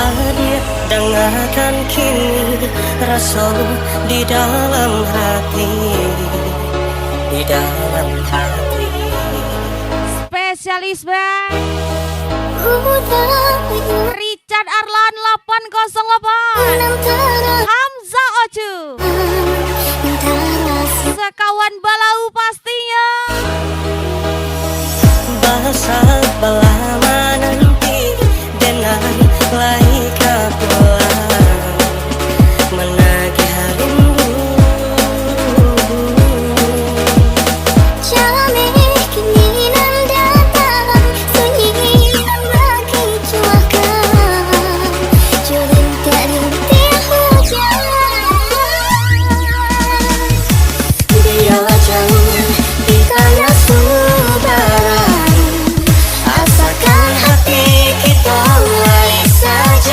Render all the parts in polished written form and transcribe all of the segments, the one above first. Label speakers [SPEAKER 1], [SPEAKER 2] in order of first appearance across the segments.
[SPEAKER 1] Adik dengarkan kini rasa di dalam hati, di dalam hati.
[SPEAKER 2] Spesialis bang Richard Arlan 808 Hamza Oju sekawan balau pastinya.
[SPEAKER 1] Bahasa belama nanti dengan laika pulang menagih rindu.
[SPEAKER 3] Jalani keinginan datang sunyi bagi cuakan Julin rintik hujan. Biarlah jauh di tanah subaran, asalkan hati kita mulai saja.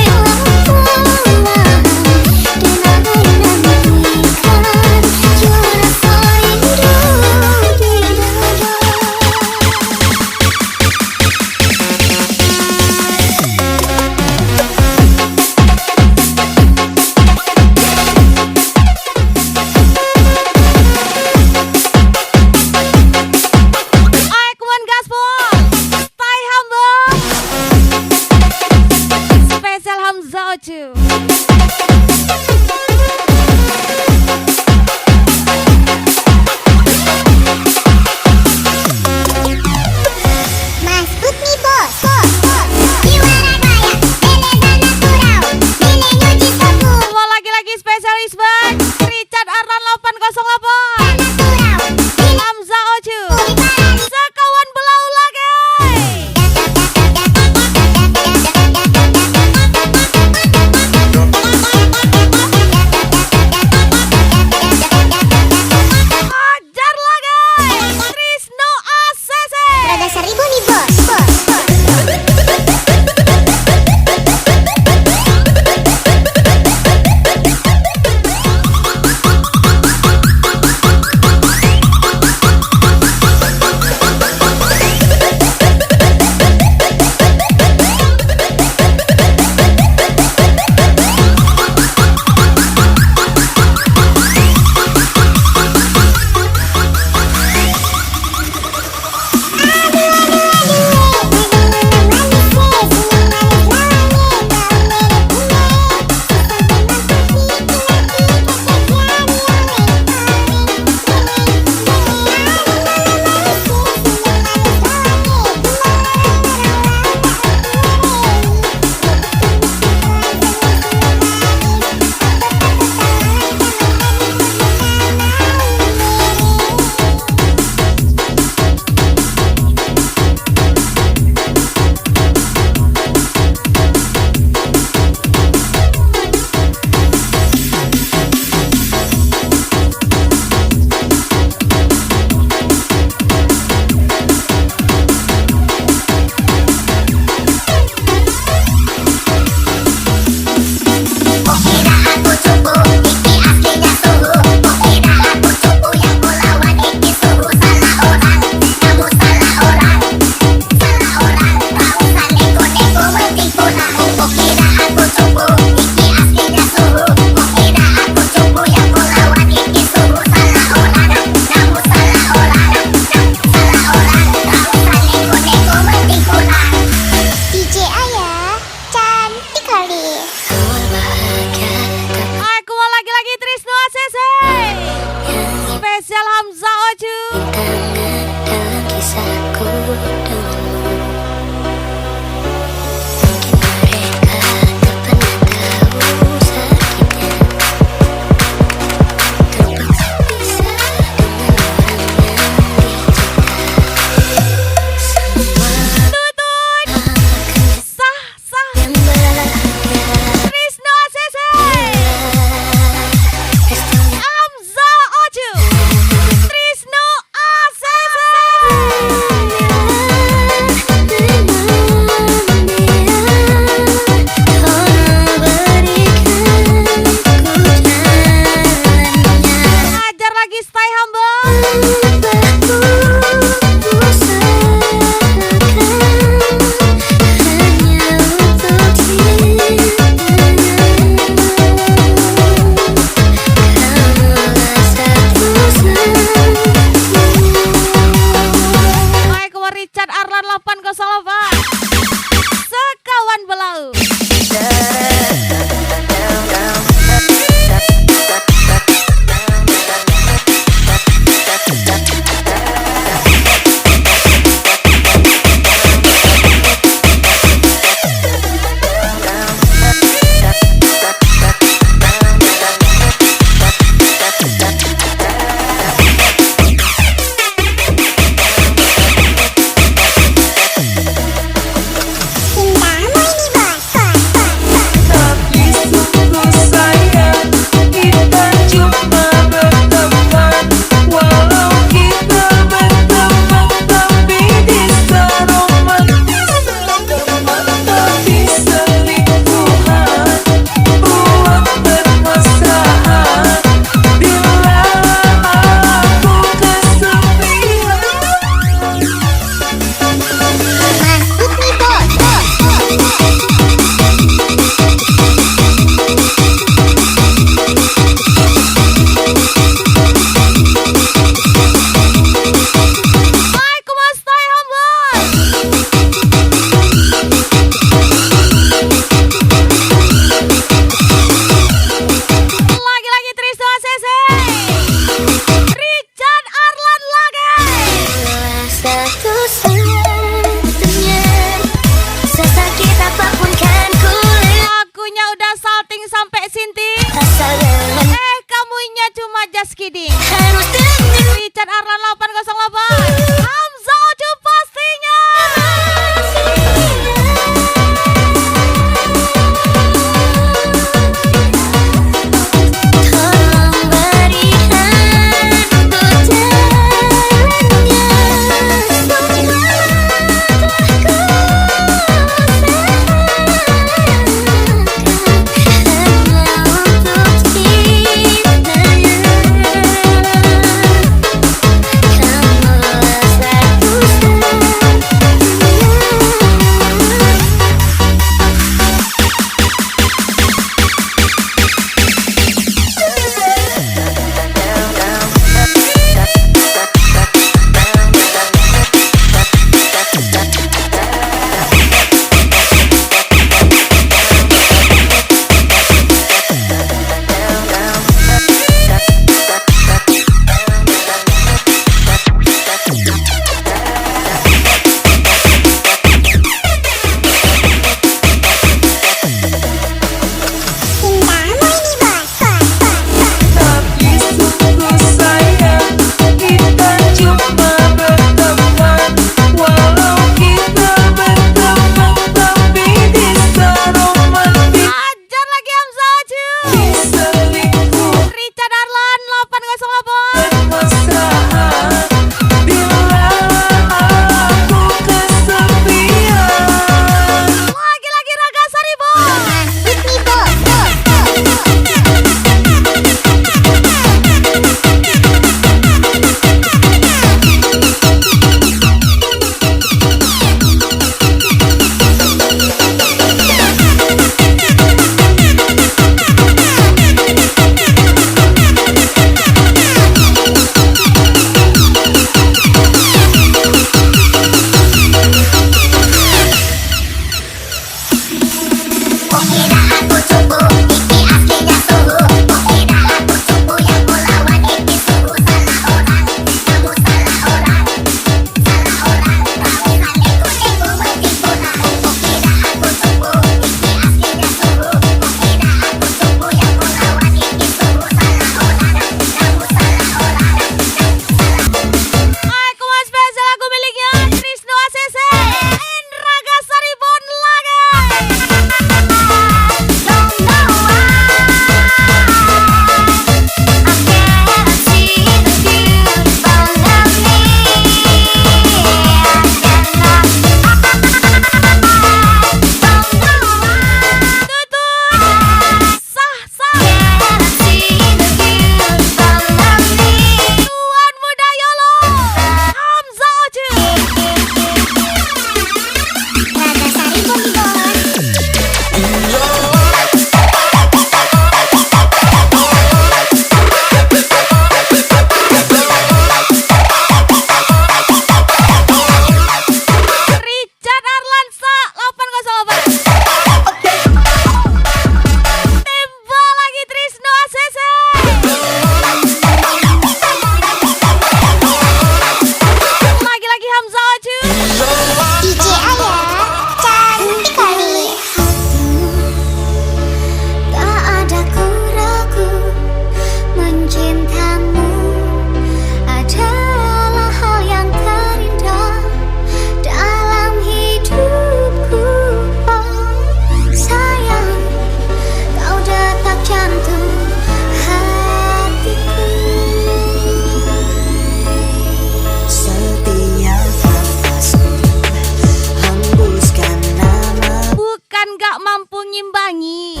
[SPEAKER 2] tak mampu ngimbangi.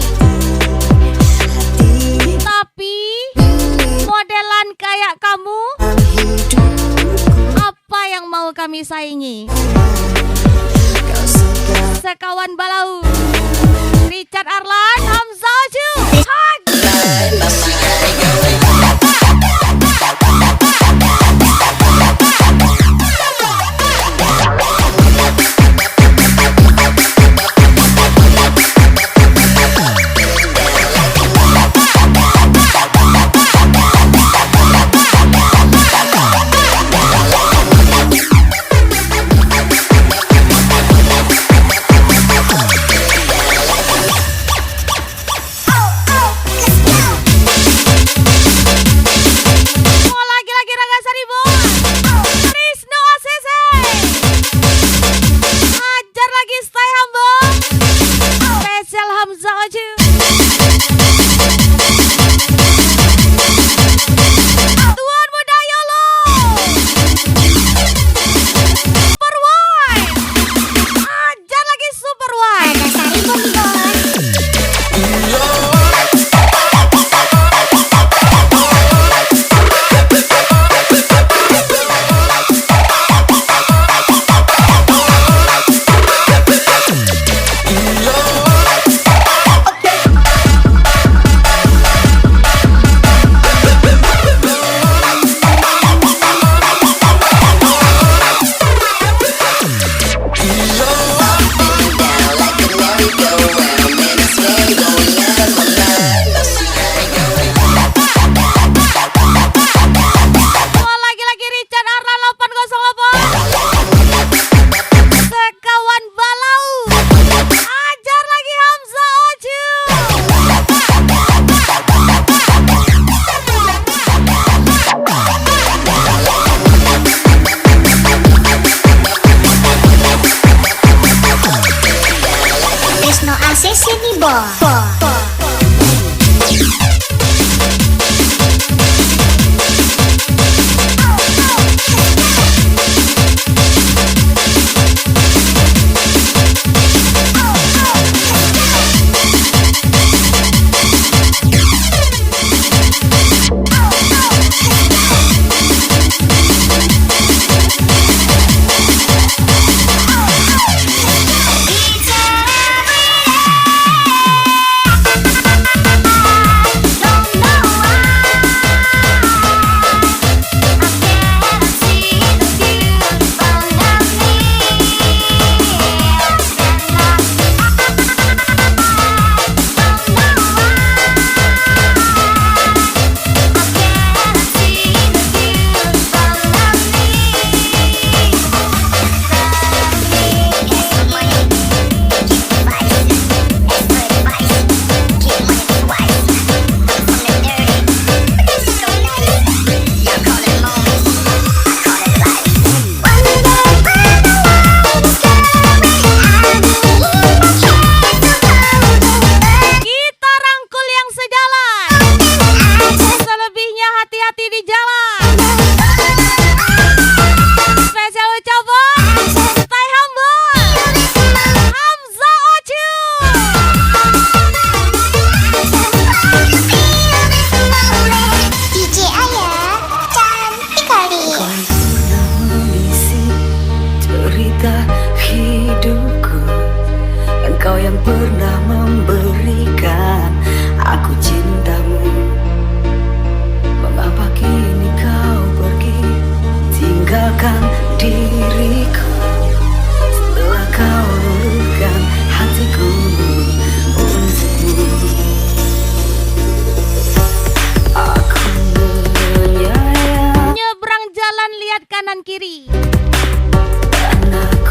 [SPEAKER 2] Tapi modelan kayak kamu, apa yang mau kami saingi? Sekawan Balau, Richard Arlan, Hamzah Oju.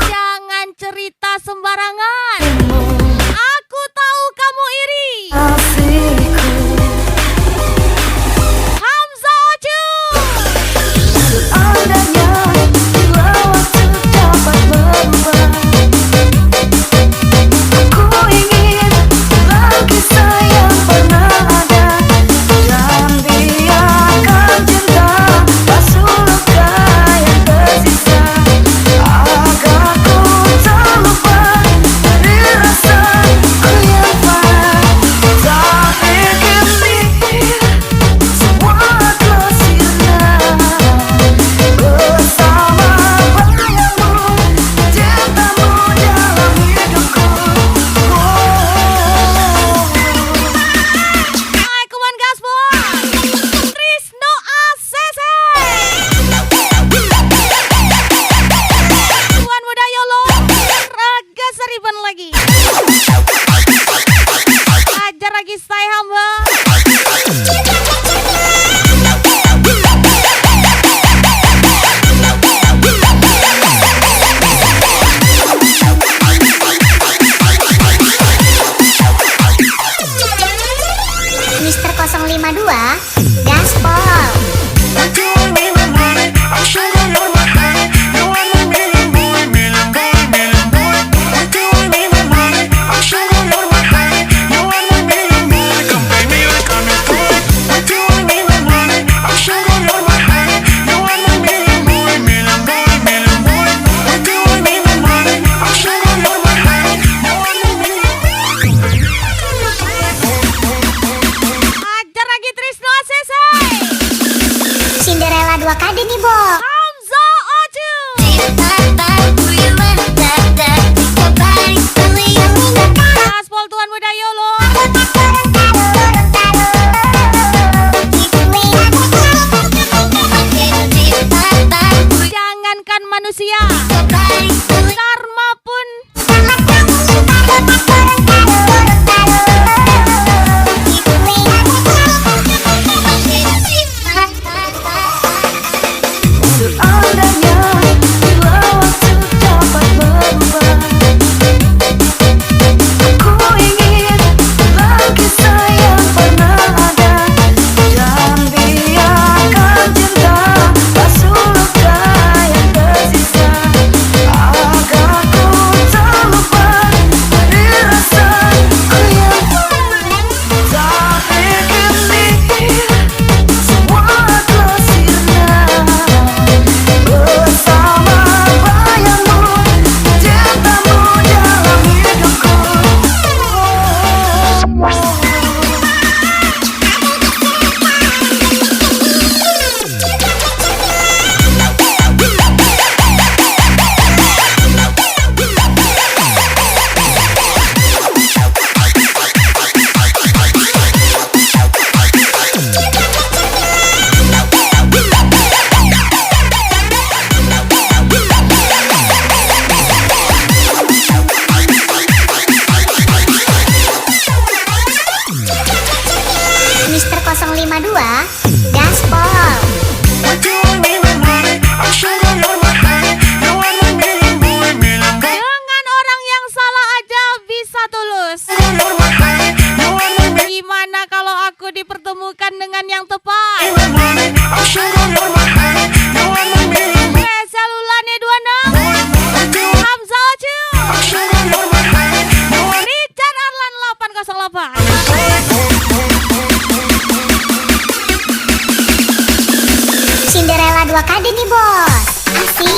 [SPEAKER 2] Jangan cerita sembarangan. Aku tahu lagi. Ajar lagi saya hamba.
[SPEAKER 3] Mister 052 Gaspol.
[SPEAKER 2] Ajar lagi Trisno Asesai.
[SPEAKER 3] Cinderella 2 KD nih, Bo.
[SPEAKER 2] Hamza Aju. Gaspol Tuan Muda Yolo. Jangankan manusia, karma pun.
[SPEAKER 1] Seandainya bila waktu dapat berubah, aku ingin ulang kisah yang pernah ada. Jangan biarkan cinta basuh luka yang tersisa, agar ku terlupa dari rasaku yang tapi kini semua telah sirna. Bersama bayangmu, cintamu dalam hidupku.
[SPEAKER 3] Mister 052 Gaspol.
[SPEAKER 2] Dengan orang yang salah aja bisa tulus. Gimana kalau aku dipertemukan dengan yang tepat? Selulane 26 Hamza Oju, Richard Arlan 808.
[SPEAKER 3] Cinderella 2 KD nih, Bos. Asik.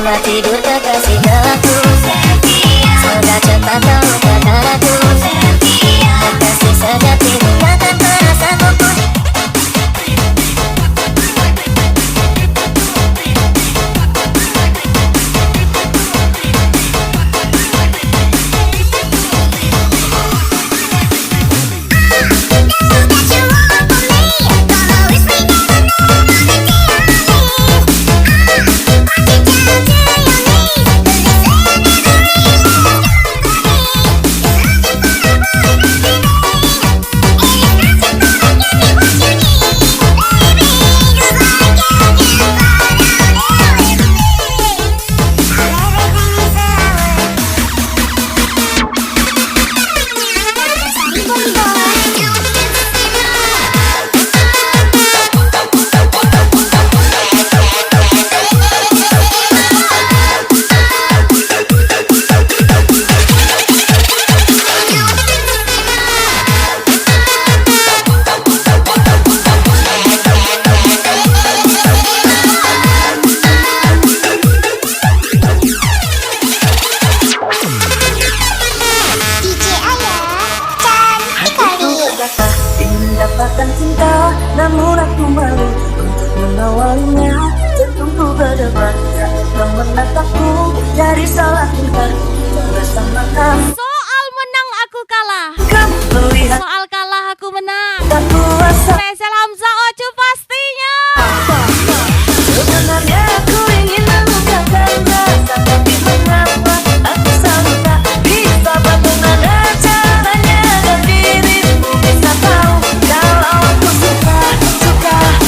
[SPEAKER 3] Selamat tidur kekasih aku. Semoga cepat kau lupakan aku. Kekasih sejati takkan perasaanku pun.
[SPEAKER 1] Ingin dapatkan cinta, namun aku malu untuk mengawalinya. Jantungku berdebar, kau menatapku dari salah tingkah. Bersama kamu,
[SPEAKER 2] Soal menang aku kalah,
[SPEAKER 1] kamu melihat
[SPEAKER 2] soal kalah aku menang.
[SPEAKER 1] tak kuasa.
[SPEAKER 2] Spesial Hamzah Ocu pastinya.
[SPEAKER 1] Sebenarnya aku ingin mengungkapkan rasa, tapi mengapa aku selalu tak bisa. Bagaimana caranya agar dirimu bisa tahu kalau aku suka sama kamu.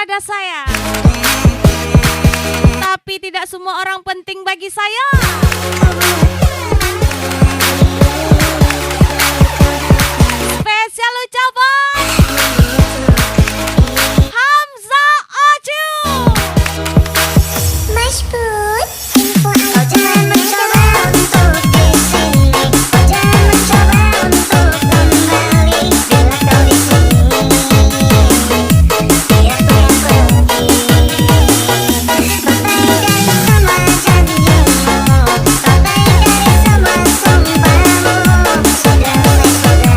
[SPEAKER 2] kepada saya. Tapi tidak semua orang penting bagi saya. Spesial ucapan Hamzah Aju.
[SPEAKER 3] Mashkut, info kau jangan mencoba untuk di sini. Kau jangan mencoba untuk kembali. Bila kau di sini, biar ku yang pergi. Batai dari semua janjimu, batai dari semua sumpahmu. Sudah mulai sudah.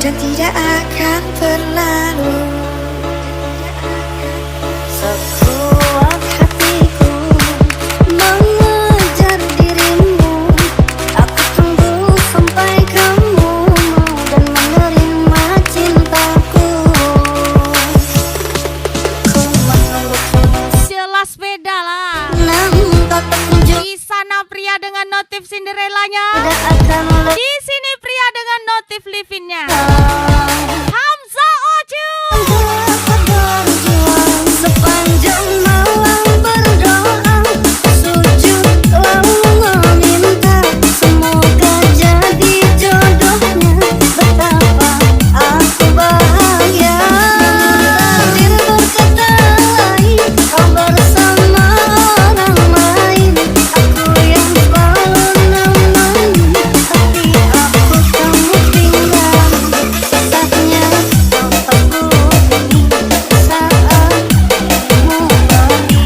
[SPEAKER 3] dan tidak akan berlalu. Sekuat hatiku mengejar dirimu, aku tunggu sampai kamu mau dan menerima cintaku. Ku menunggu terus,
[SPEAKER 2] Jelas beda lah.
[SPEAKER 3] namun tak terkunjung.
[SPEAKER 2] Di sana pria dengan notif Cinderellanya,
[SPEAKER 3] Tidak akan
[SPEAKER 2] di sini pria dengan notif Livinnya.
[SPEAKER 3] lepas.
[SPEAKER 2] Hamzah Oju.
[SPEAKER 3] Dapat berjuang sepanjang malam berdoa, sujud lalu meminta semoga jadi jodohnya. Betapa aku bahagia. Takdir berkata lain, kau bersama orang lain. Aku yang selalu nemani, tapi aku kamu tinggal. Sesatnya kau teguh demi saat dirimu pergi.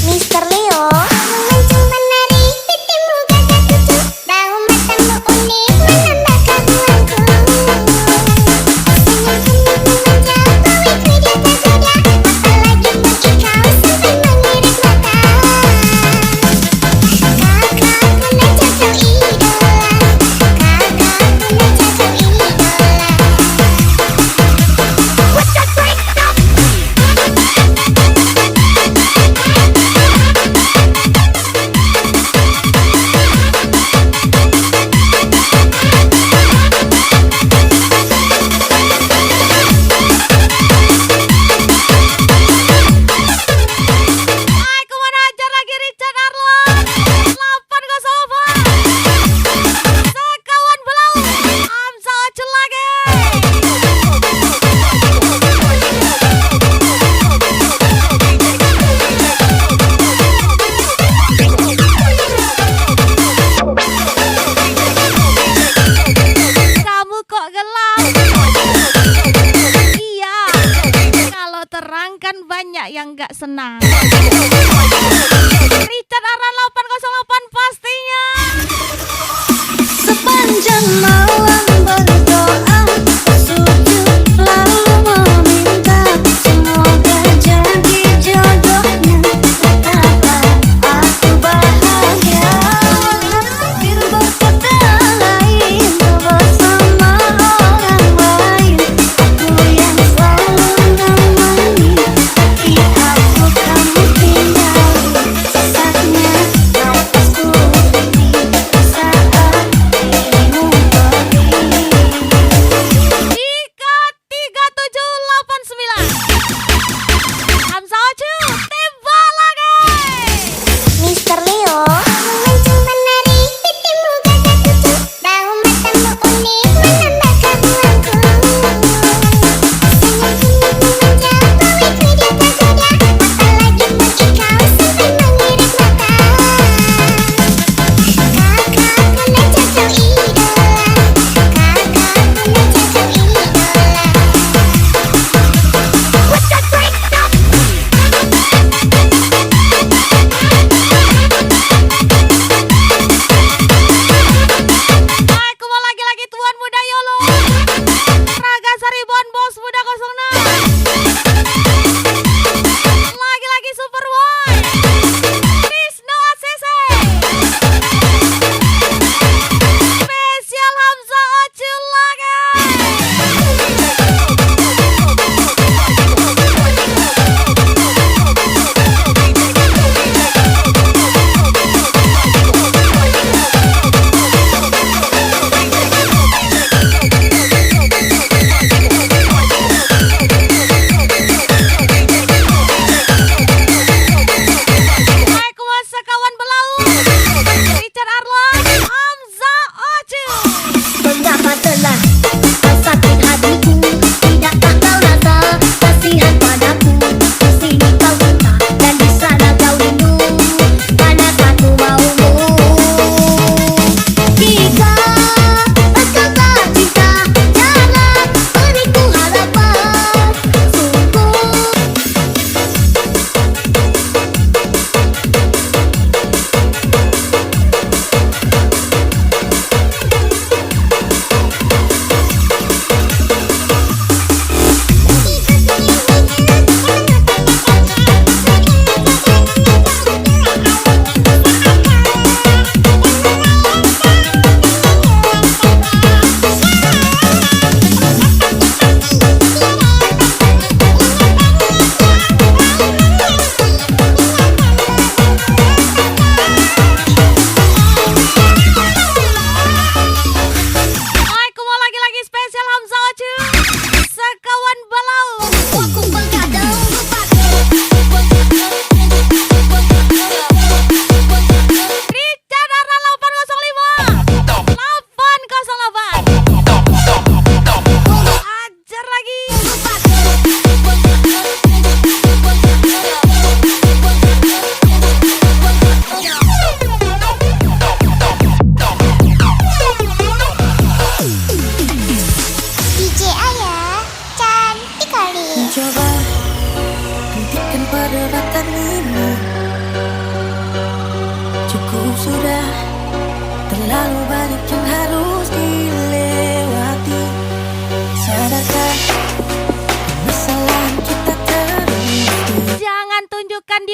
[SPEAKER 3] Mister Leo memancing menari, pipimu gagah lucu, daun matamu unik menambah kagumku. Senyum-senyum memanjakan, tergoda, apalagi bagi kau sampai mengiris mata. Kakak pernah jatuh idola, kakak pernah jatuh idola. What's that break up?
[SPEAKER 2] Aku mau ajar lagi Richard Arlon. 808. Sekawan belau. Hamzah Oju lagi. Kamu kok gelap? Iya, kalau terang kan banyak yang nggak senang. Richard Arlon 808 pastinya.
[SPEAKER 3] Sepanjang malam berdoa, sujud lalu meminta semoga jadi jodohnya. Betapa aku bahagia. Takdir berkata lain, kau bersama orang lain. Aku yang selalu nemani, tapi aku kamu tinggal. Sesatnya nafasku demi saat dirimu pergi.
[SPEAKER 2] Ika 3789. Hamzah Oju tembak lagi.
[SPEAKER 3] Mister Leo memancing menari, pipimu gagah lucu, daun matamu unik menambah kagumku. Senyum-senyum memanjakan, wih widya tergoda, apalagi bagi kau sampai mengiris mata. Kakak pernah jatuh idola, kakak pernah jatuh idola. What's that break up?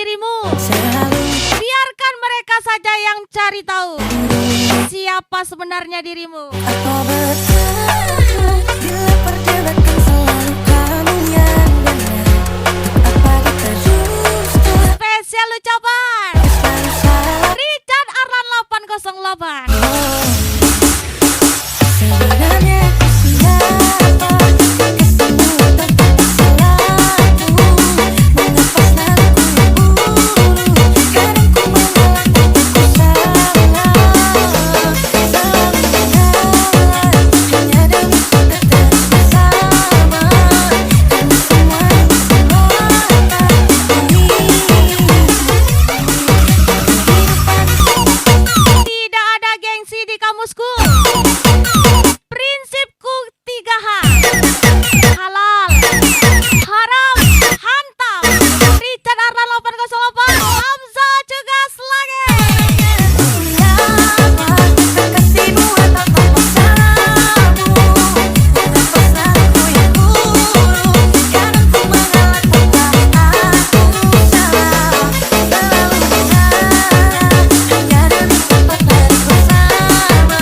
[SPEAKER 2] dirimu. Biarkan mereka saja yang cari tahu siapa sebenarnya dirimu.
[SPEAKER 1] Apa betul bila perdebatan selalu kamu yang benar? Apa kita dusta?
[SPEAKER 2] Spesial ucapan
[SPEAKER 1] Selalu salah.
[SPEAKER 2] Richard Arlan 808.
[SPEAKER 1] Sebenarnya aku siapa? Kesemua tentang salahku. Mengapa selalu ku buru? Kadang ku mengalah tapi ku salah. Selalu mengalah hanya demi ku tetap bersama. Karena semua itu
[SPEAKER 2] Tidak ada gengsi di kamusku. Prinsipku 3H. Halal, haram, hantam. Richard Arlan 808. Hamzah Cegas lagi.
[SPEAKER 1] siapa? Kekasihmu atau pasanganmu? Mengapa selalu ku yang buru? Kadang ku mengalah tanpa aku salah. Selalu mengalah hanya demi ku tetap bersama.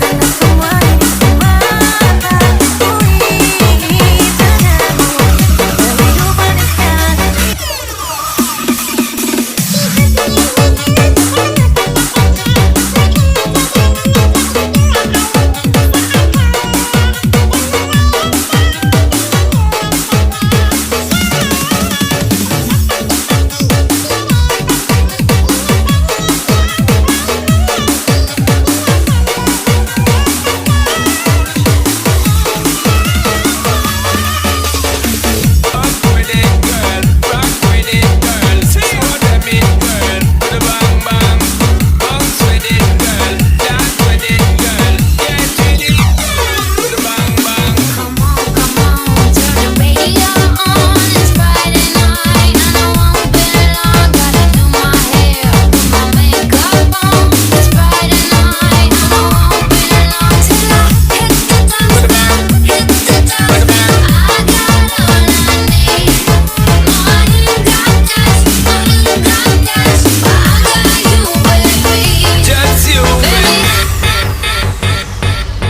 [SPEAKER 1] Karena semua ini semata ku ingin denganmu.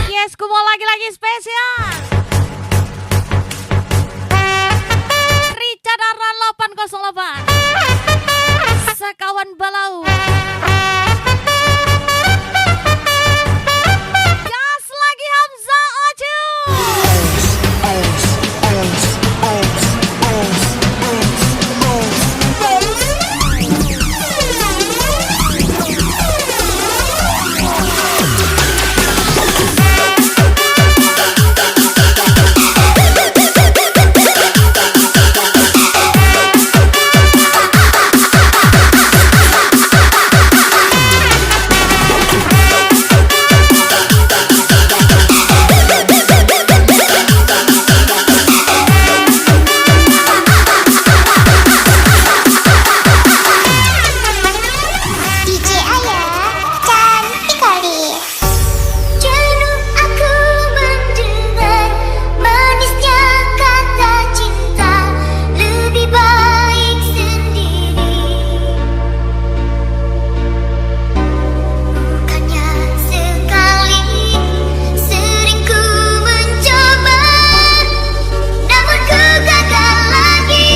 [SPEAKER 2] Yes, ku mau lagi-lagi spesial. Richard Arlan 808. Sekawan Balau. Gas lagi Hamzah Oju.
[SPEAKER 3] DJ Aya, cantik kali. Jenuh aku mendengar manisnya kata cinta. Lebih baik sendiri. Bukannya sekali sering ku mencoba, namun ku gagal lagi.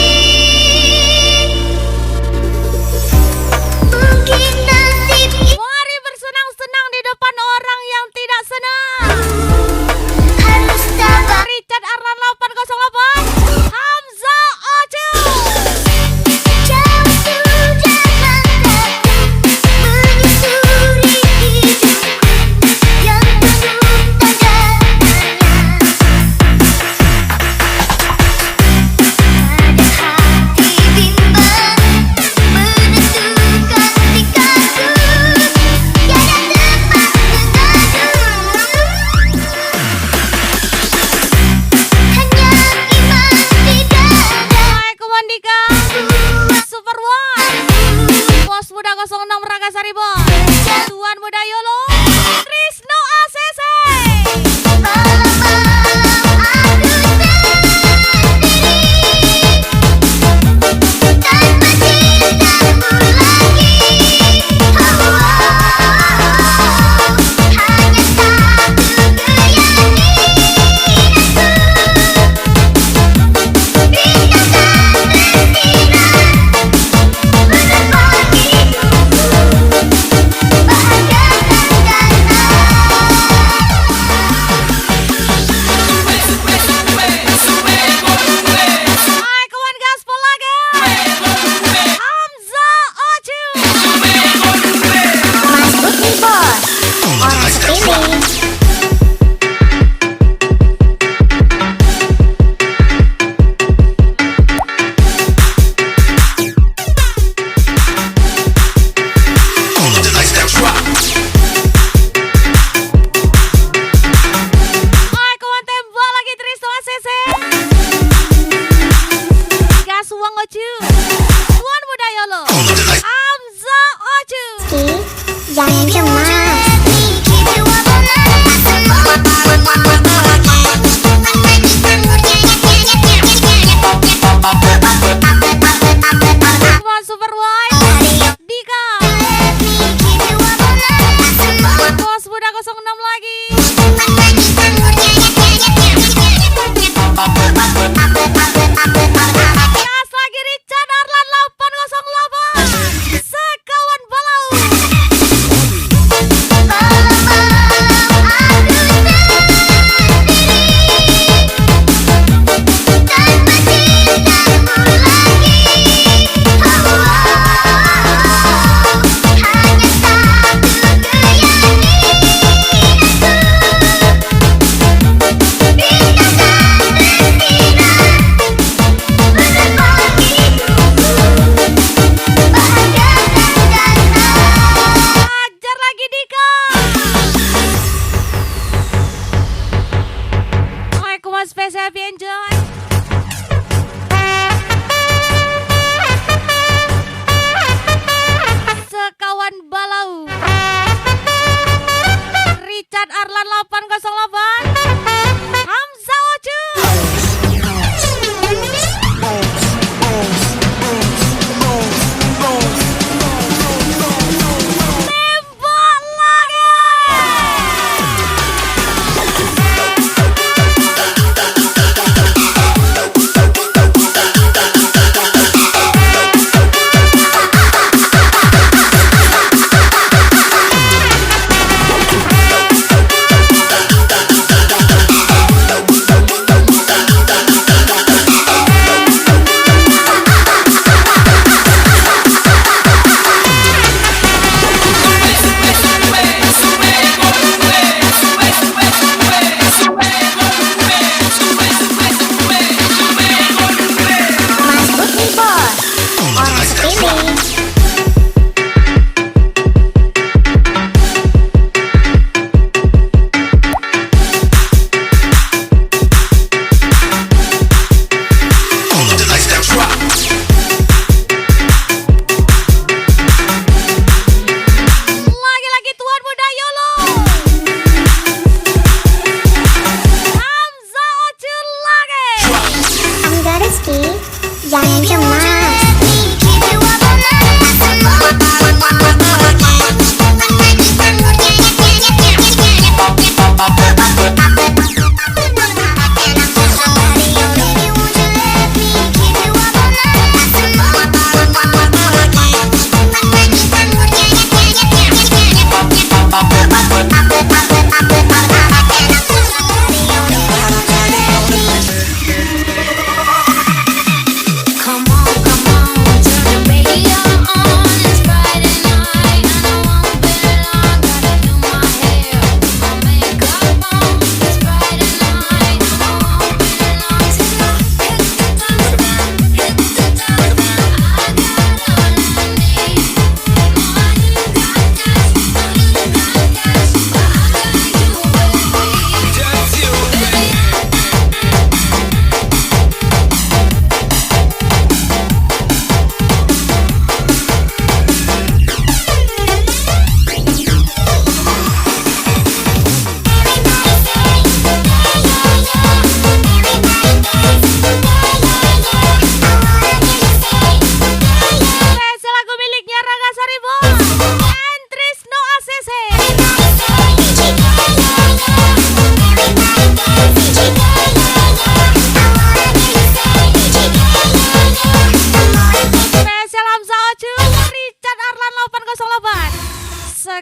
[SPEAKER 3] Mungkin nasib
[SPEAKER 2] Mari bersenang-senang di depan orang yang tidak senang.
[SPEAKER 3] harus sabar.
[SPEAKER 2] Richard Arlan 808. Hamzah Oju.
[SPEAKER 3] Jauh sudah langkahku menyusuri hidupku yang penuh tanda tanya. Ada hati bimbang menentukan sikapku. Tiada tempat mengadu. Hanya iman di dada.
[SPEAKER 2] Assalamualaikum Andika. Super One. Bos Muda 06 Ragasari Bos. Tuan Muda Yolo. Trisno ACC.
[SPEAKER 3] Malam-malam aku sendiri tanpa cinta.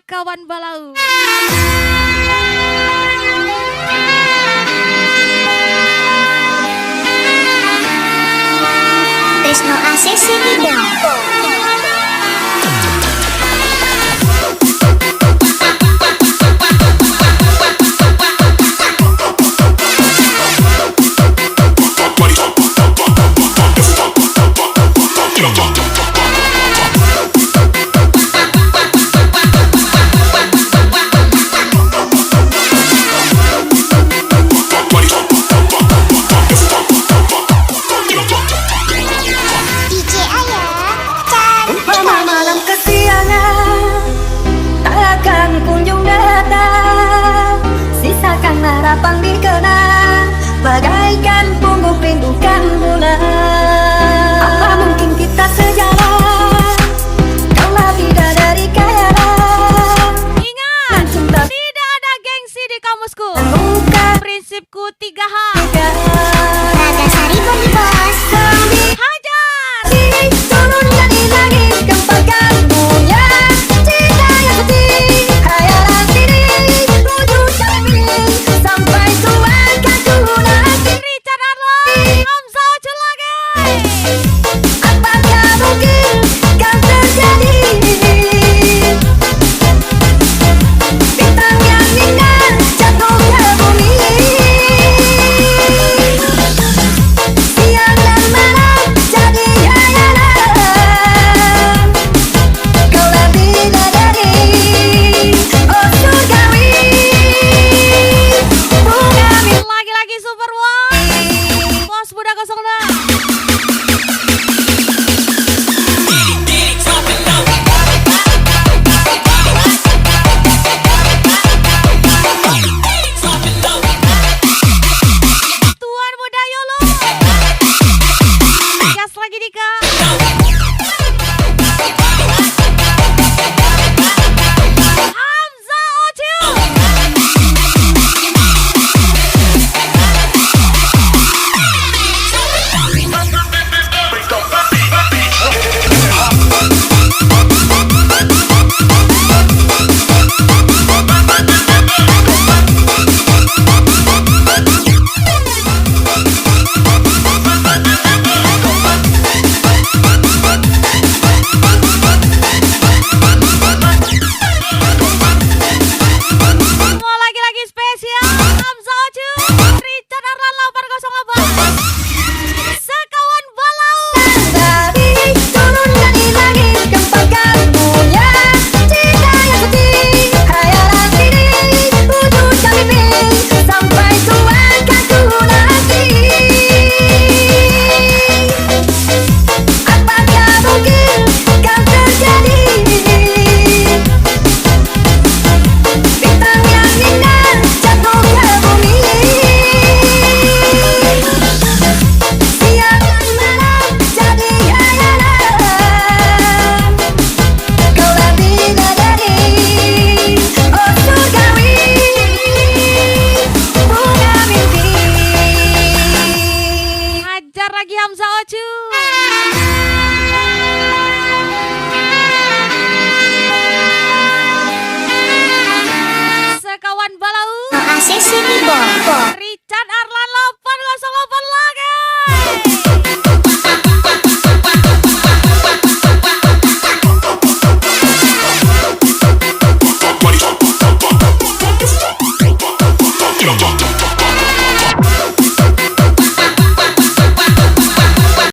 [SPEAKER 2] Sekawan Balau.
[SPEAKER 3] Tresno ACC Bidang.
[SPEAKER 1] Malam kesiangan tak akan kunjung datang, sisakan harapan dikenang bagaikan punggung rindukan bulan. Apa mungkin kita sejalan? Kaulah bidadari kayalah.
[SPEAKER 2] Ingat, tidak ada gengsi di kamusku.
[SPEAKER 1] Bukan
[SPEAKER 2] Prinsipku 3H.
[SPEAKER 3] Nagasari pun di bos.
[SPEAKER 2] Hajar.
[SPEAKER 1] turun dari langit kempakan punya cinta yang putih, hayalan diri wujud kami sampai Tuhan kau nanti.
[SPEAKER 2] Richard Arlan, Hamzah Ocu lagi.
[SPEAKER 1] Apakah mungkin kan terjadi? Bintang yang indah jatuh ke bumi, siang dan malam jadi hayalan. Kaulah bidadari, oh surgawi, bunga
[SPEAKER 2] Lagi-lagi Super One. Bos Budak 06. Tuan Muda Yolo. Gas lagi Dika. Hamzah Ocu. Mau lagi-lagi spesial Hamzah Ocu, Richard Arlan 808. Sekawan Balau.
[SPEAKER 1] Dari turun dari langit kempakan punya cinta yang putih, hayalan diri wujud kami sampai Tuhan kau nanti. Apakah mungkin kan terjadi? Bintang yang indah jatuh ke bumi, siang dan malam jadi hayalan. Kaulah bidadari, oh surgawi, bunga mimpi.
[SPEAKER 2] Hajar lagi Hamzah Ocu. Sekawan Balau.
[SPEAKER 3] No ACC Bidang.
[SPEAKER 2] Richard Arlan